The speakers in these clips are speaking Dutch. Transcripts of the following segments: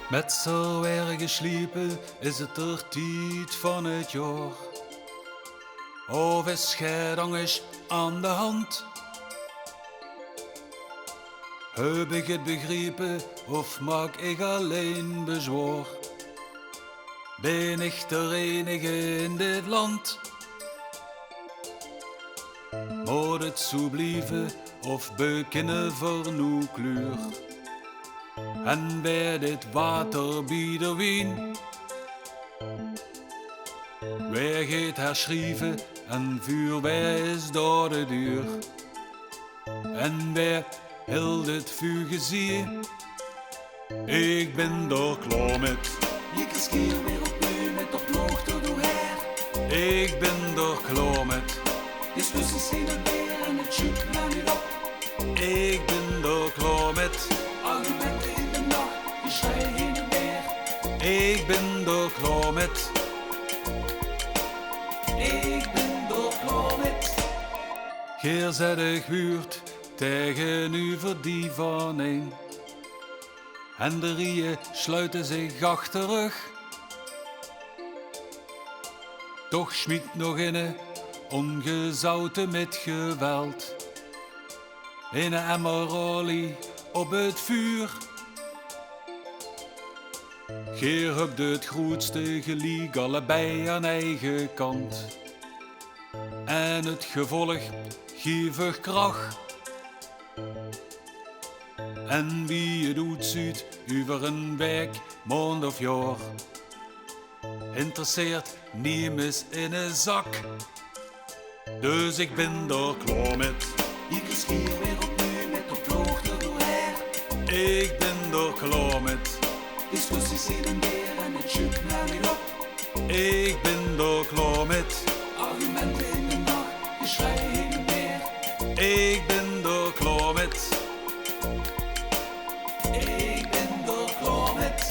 Met zo erg gesliepen is het er tijd van het jaar. Of is scheiding is aan de hand? Heb ik het begrepen of maak ik alleen bezwaar? Ben ik de enige in dit land? Moet het zo blijven of beginnen voor nieuw kleur? En bij dit water bij de wien, wij gaat herschrijven en vuurwij is door de deur. En wij heel dit vuur gezien, ik ben er klaar met. Je kiskier weer opnieuw met op hoogte door her. Ik ben er klaar met. Discussies heen en weer en het shoot naar niet op. Ik ben er klaar met. Argumenten in de nacht, je schreien heen en weer. Ik ben er klaar met. Ik ben er klaar met. Geer zet de buurt tegen u voor die van een. En de rieën sluiten zich achterig. Toch schmiet nog in ongezouten met geweld. In een emmer olie op het vuur. Geer hebt het grootste gelijk allebei aan eigen kant. En het gevolg gievig kracht. En wie het doet ziet over een week, maand of jaar, interesseert niemand in een zak. Dus ik ben er klaar met. Je kiskier weer opnieuw met op hoogte door her. Ik ben er klaar met. Discussies heen en weer en het shoot naar niet op. Ik ben er klaar met. Argumenten in de nacht, je schreien heen en weer. Ik ben er klaar met. Ik ben er klaar met.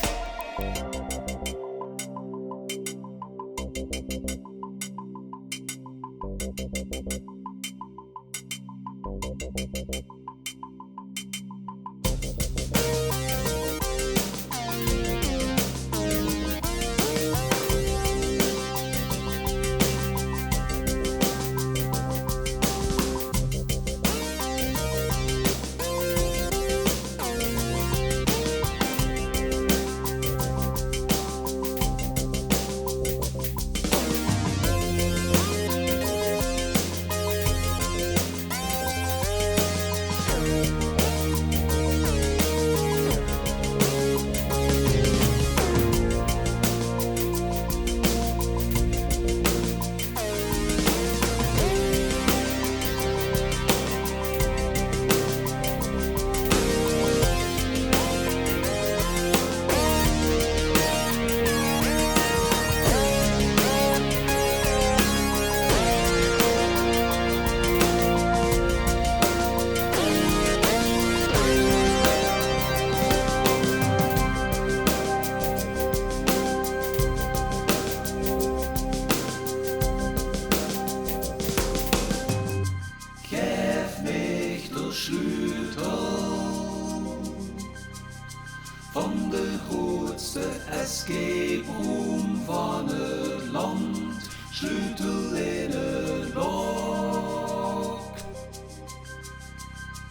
Van de grootste escape room van het land, sleutel in het lok.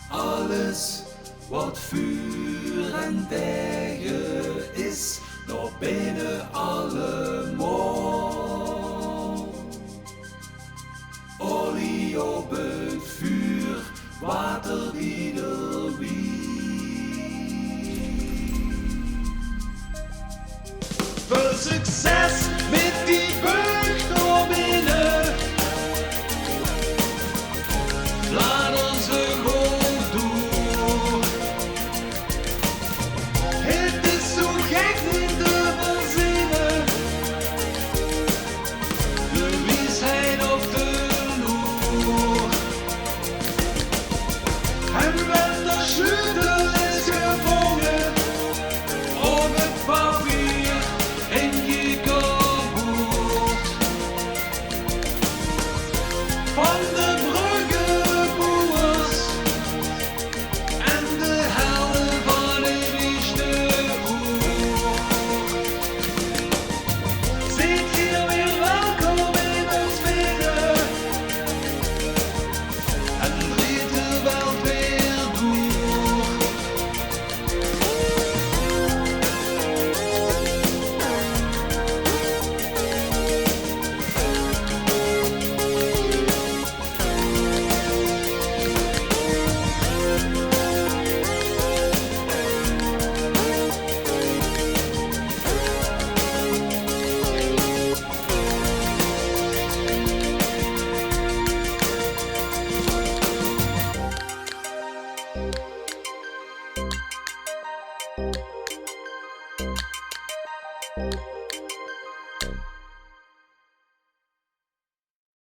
Alles wat vuur en tegen is, nog binnen allemaal. Olie op het vuur, water ieder wie. Veel succes met die beuk door binnen. Laat ons gewoon doen. Het is zo gek niet te verzinnen. De wijsheid op de loer. van de bruggenboers en de helden van het eerste uur. Zit hier weer welkom in ons midden en dreht de welt weer door.